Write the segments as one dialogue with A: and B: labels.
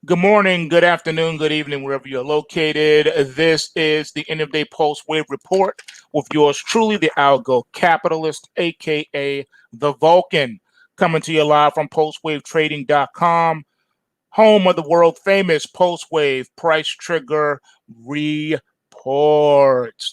A: Good morning, good afternoon, good evening, wherever you're located. This is the end of day PulseWave report with yours truly, the Algo Capitalist, aka the Vulcan, coming to you live from PulseWaveTrading.com, home of the world famous PulseWave price trigger reports.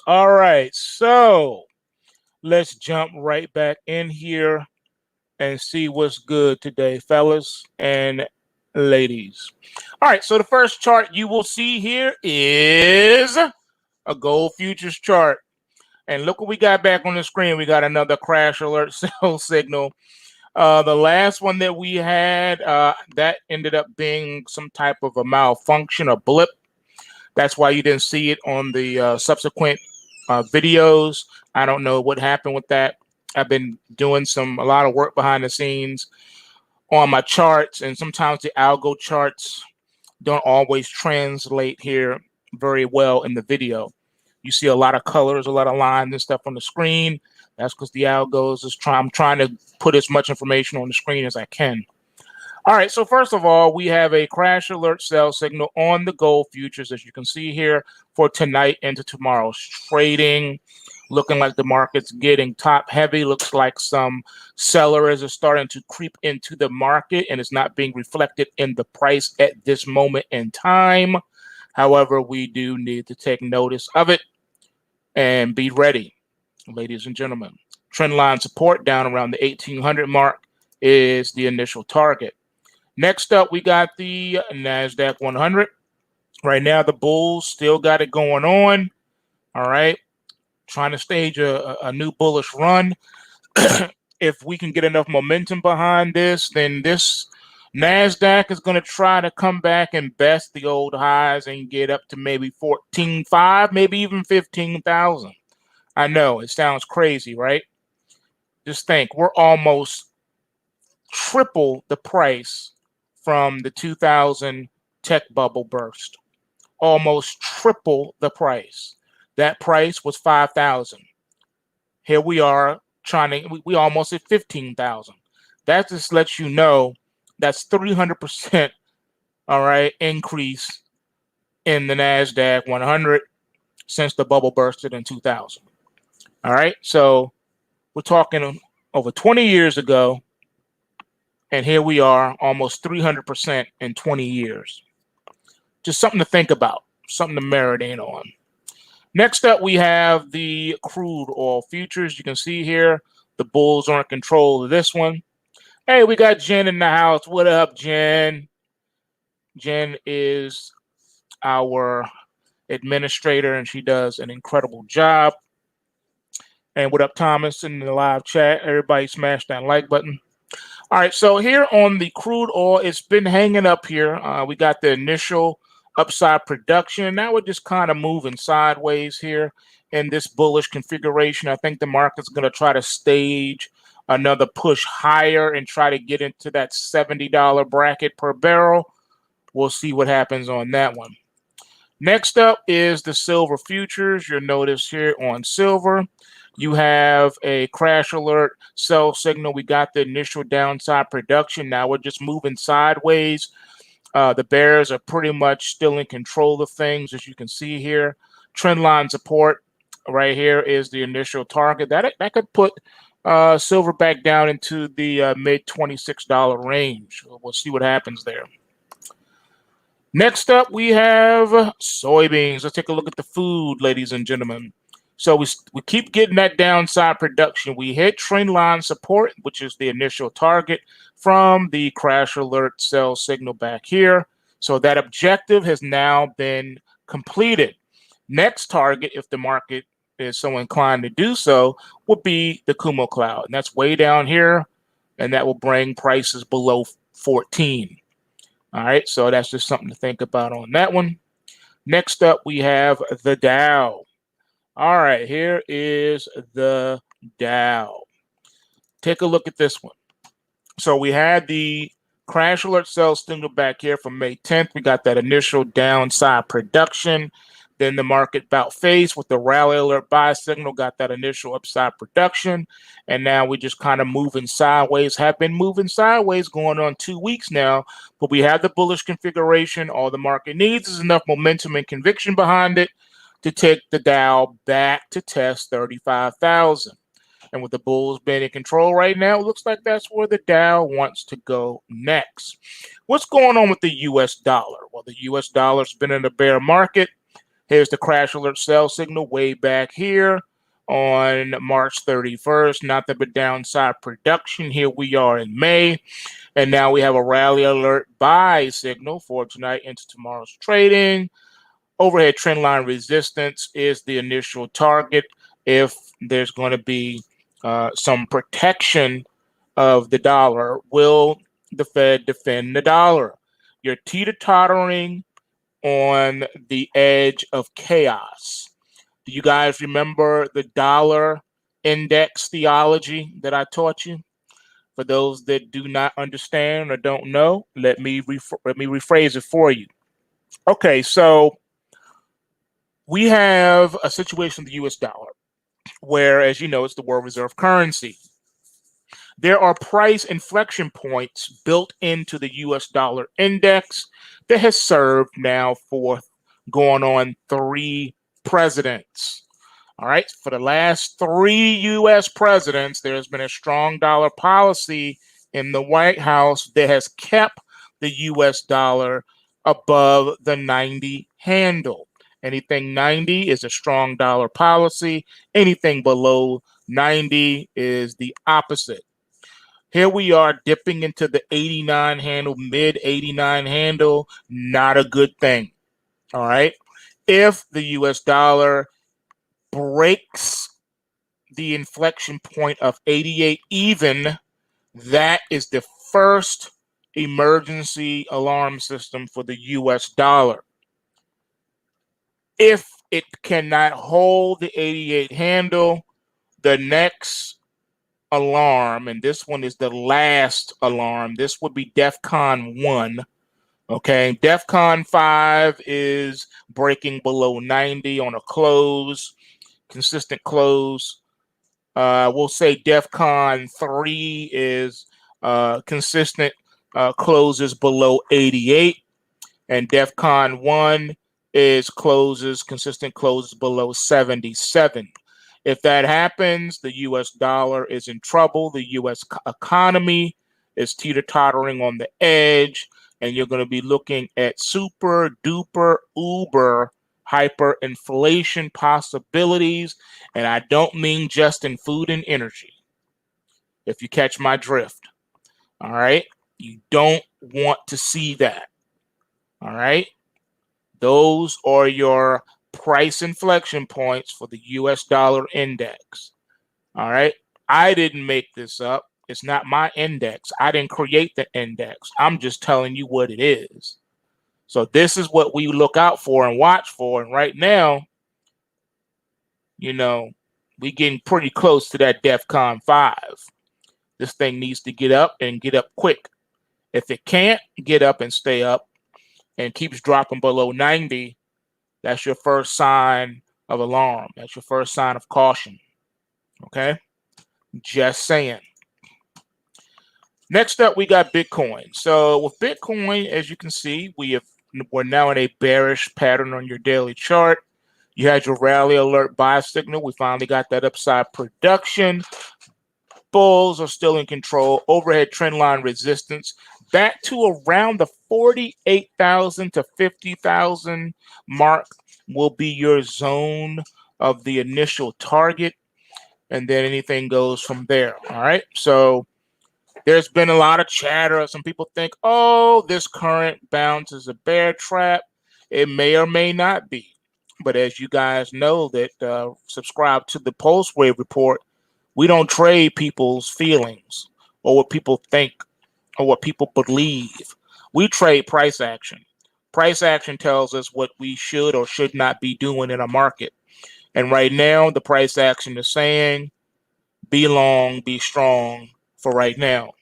A: All right, so let's jump right back in here and see what's good today, fellas and ladies. All right, so the first chart you will see here is a gold futures chart. And look what we got back on the screen. We got another crash alert sell signal. The last one that we had, that ended up being some type of a malfunction, a blip. That's why you didn't see it on the subsequent videos. I don't know what happened with that. I've been doing a lot of work behind the scenes on my charts, and sometimes the algo charts don't always translate here very well in the video. You see a lot of colors, a lot of lines and stuff on the screen. That's because the algos I'm trying to put as much information on the screen as I can. All right, so first of all, we have a crash alert sell signal on the gold futures, as you can see here, for tonight into tomorrow's trading. Looking like the market's getting top heavy. Looks like some sellers are starting to creep into the market, and it's not being reflected in the price at this moment in time. However, we do need to take notice of it and be ready, ladies and gentlemen. Trendline support down around the 1800 mark is the initial target. Next up, we got the NASDAQ 100. Right now, the bulls still got it going on. All right. Trying to stage a new bullish run. If we can get enough momentum behind this, then this NASDAQ is going to try to come back and best the old highs and get up to maybe 14.5, maybe even 15,000. I know it sounds crazy, right? Just think, we're almost triple the price from the 2000 tech bubble burst. Almost triple the price. That price was 5,000. Here we are we almost at 15,000. That just lets you know that's 300%, all right, increase in the NASDAQ 100 since the bubble bursted in 2000. All right, so we're talking over 20 years ago, and here we are almost 300% in 20 years. Just something to think about, something to marinate on. Next up, we have the crude oil futures. You can see here, the bulls are in control of this one. Hey, we got Jen in the house. What up, Jen? Jen is our administrator, and she does an incredible job. And what up, Thomas, in the live chat? Everybody smash that like button. All right, so here on the crude oil, it's been hanging up here. We got the initial upside production. Now we're just kind of moving sideways here in this bullish configuration. I think the market's going to try to stage another push higher and try to get into that $70 bracket per barrel. We'll see what happens on that one. Next up is the silver futures. You'll notice here on silver, you have a crash alert sell signal. We got the initial downside production. Now we're just moving sideways. The bears are pretty much still in control of things, as you can see here. Trendline support right here is the initial target. That could put silver back down into the mid $26 range. We'll see what happens there. Next up, we have soybeans. Let's take a look at the food, ladies and gentlemen. So we keep getting that downside production. We hit trendline support, which is the initial target from the crash alert sell signal back here. So that objective has now been completed. Next target, if the market is so inclined to do so, would be the Kumo cloud. And that's way down here, and that will bring prices below 14. All right, so that's just something to think about on that one. Next up, we have the Dow. All right, here is the Dow. Take a look at this one. So we had the crash alert sell signal back here from May 10th. We got that initial downside production. Then the market about faced with the rally alert buy signal, got that initial upside production. And now we just kind of moving sideways, have been moving sideways going on 2 weeks now. But we have the bullish configuration. All the market needs is enough momentum and conviction behind it to take the Dow back to test 35,000. And with the bulls being in control right now, it looks like that's where the Dow wants to go next. What's going on with the US dollar? Well, the US dollar's been in a bear market. Here's the crash alert sell signal way back here on March 31st. Nothing but downside production. Here we are in May. And now we have a rally alert buy signal for tonight into tomorrow's trading. Overhead trend line resistance is the initial target if there's going to be some protection of the dollar. Will the Fed defend the dollar? You're teeter-tottering on the edge of chaos. Do you guys remember the dollar index theology that I taught you? For those that do not understand or don't know, let me rephrase it for you. Okay, so we have a situation with the US dollar where, as you know, it's the world reserve currency. There are price inflection points built into the US dollar index that has served now for going on 3 presidents. All right, for the last 3 US presidents, there's been a strong dollar policy in the White House that has kept the US dollar above the 90 handle. Anything 90 is a strong dollar policy. Anything below 90 is the opposite. Here we are dipping into the 89 handle, mid 89 handle. Not a good thing. All right. If the US dollar breaks the inflection point of 88 even, that is the first emergency alarm system for the US dollar. If it cannot hold the 88 handle, the next alarm, and this one is the last alarm, this would be DEFCON 1. Okay, DEFCON 5 is breaking below 90 on a close, consistent close. We'll say DEFCON 3 is consistent closes below 88, and DEFCON 1 is consistent closes below 77. If that happens, the US dollar is in trouble. The US economy is teeter-tottering on the edge, and you're going to be looking at super duper uber hyperinflation possibilities. And I don't mean just in food and energy, if you catch my drift. All right. You don't want to see that. All right. Those are your price inflection points for the US dollar index. All right. I didn't make this up. It's not my index. I didn't create the index. I'm just telling you what it is. So this is what we look out for and watch for. And right now, you know, we're getting pretty close to that DEFCON 5. This thing needs to get up and get up quick. If it can't get up and stay up and keeps dropping below 90, that's your first sign of alarm. That's your first sign of caution. Okay? Just saying. Next up, we got Bitcoin. So with Bitcoin, as you can see, we're now in a bearish pattern on your daily chart. You had your rally alert buy signal. We finally got that upside production. Bulls are still in control. Overhead trend line resistance back to around the 48,000 to 50,000 mark will be your zone of the initial target. And then anything goes from there. All right. So there's been a lot of chatter. Some people think, oh, this current bounce is a bear trap. It may or may not be. But as you guys know that subscribe to the PulseWave report, we don't trade people's feelings or what people think or what people believe. We trade price action. Price action tells us what we should or should not be doing in a market. And right now, the price action is saying, be long, be strong for right now.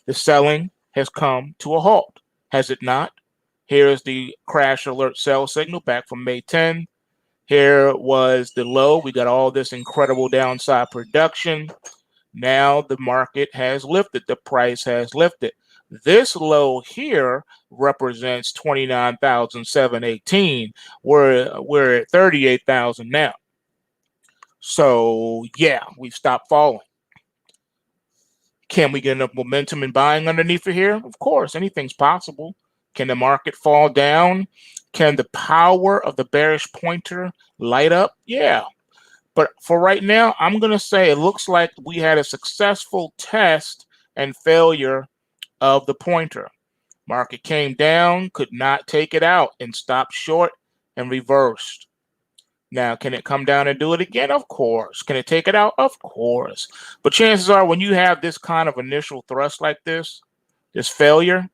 A: The selling has come to a halt, has it not? Here is the crash alert sell signal back from May 10. Here was the low. We got all this incredible downside production. Now the market has lifted. The price has lifted. This low here represents 29,718. We're at 38,000 now. So yeah, we've stopped falling. Can we get enough momentum in buying underneath it here? Of course, anything's possible. Can the market fall down? Can the power of the bearish pointer light up? Yeah. But for right now, I'm going to say it looks like we had a successful test and failure of the pointer. Market came down, could not take it out, and stopped short and reversed. Now, can it come down and do it again? Of course. Can it take it out? Of course. But chances are when you have this kind of initial thrust like this failure,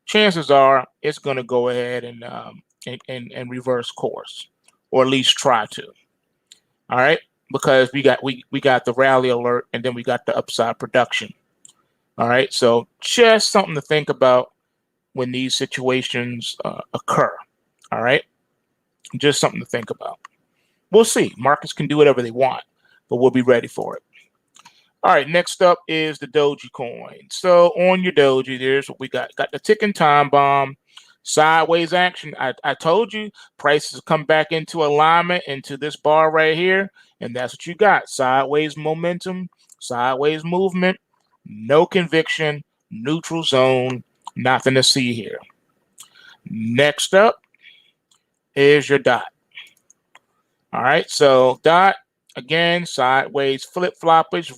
A: chances are it's going to go ahead and reverse course, or at least try to. All right, because we got the rally alert, and then we got the upside production. All right, so just something to think about when these situations occur. All right, just something to think about. We'll see. Markets can do whatever they want, but we'll be ready for it. All right, next up is the DOGE coin. So on your DOGE, there's what we got. Got the ticking time bomb, sideways action. I told you prices come back into alignment into this bar right here, and that's what you got. Sideways momentum, sideways movement, no conviction, neutral zone, nothing to see here. Next up is your dot. All right, so dot, again, sideways flip-floppage,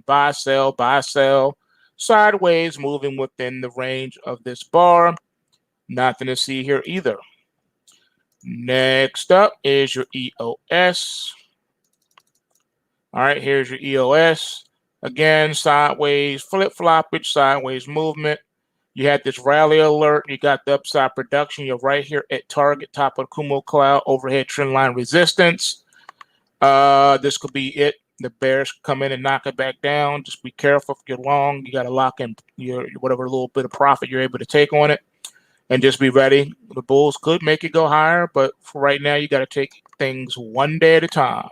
A: buy, sell, sideways moving within the range of this bar. Nothing to see here either. Next up is your EOS. All right, here's your EOS. Again, sideways flip-floppage, sideways movement. You had this rally alert. You got the upside production. You're right here at target, top of the Kumo cloud, overhead trend line resistance. This could be it. The bears come in and knock it back down. Just be careful if you're long. You got to lock in your whatever little bit of profit you're able to take on it, and just be ready. The bulls could make it go higher, but for right now, you got to take things one day at a time.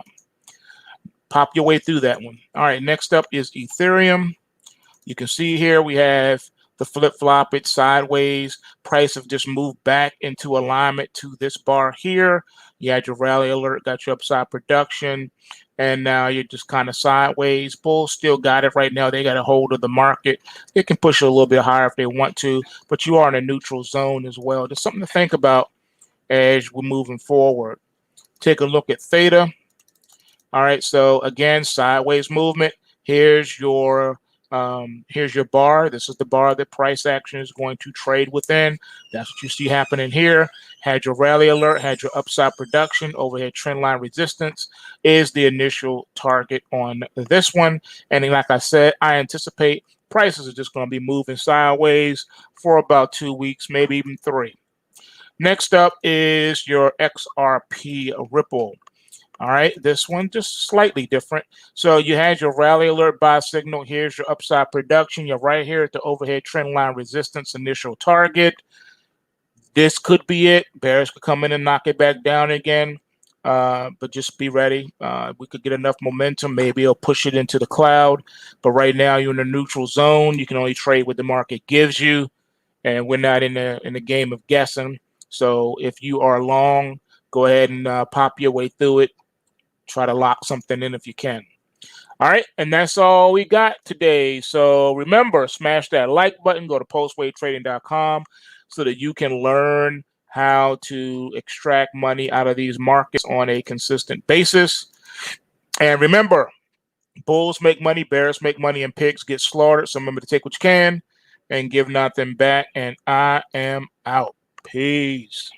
A: Pop your way through that one. All right, next up is Ethereum. You can see here we have the flip-flop it sideways. Price have just moved back into alignment to this bar here. You had your rally alert, got your upside production, and now you're just kind of sideways. Bulls still got it right now. They got a hold of the market. They can push it a little bit higher if they want to, but you are in a neutral zone as well. Just something to think about as we're moving forward. Take a look at THETA. All right, so again, sideways movement. Here's your bar. This is the bar that price action is going to trade within. That's what you see happening here. Had your rally alert, had your upside production, overhead trend line resistance is the initial target on this one. And like I said, I anticipate prices are just going to be moving sideways for about 2 weeks, maybe even 3. Next up is your XRP Ripple. All right, this one just slightly different. So you had your rally alert buy signal. Here's your upside production. You're right here at the overhead trend line resistance initial target. This could be it. Bears could come in and knock it back down again, but just be ready. We could get enough momentum. Maybe it'll push it into the cloud. But right now you're in a neutral zone. You can only trade what the market gives you, and we're not in the game of guessing. So if you are long, go ahead and pop your way through it. Try to lock something in if you can. All right, and that's all we got today. So remember, smash that like button, go to PulseWaveTrading.com so that you can learn how to extract money out of these markets on a consistent basis. And remember, bulls make money, bears make money, and pigs get slaughtered. So remember to take what you can and give nothing back. And I am out. Peace.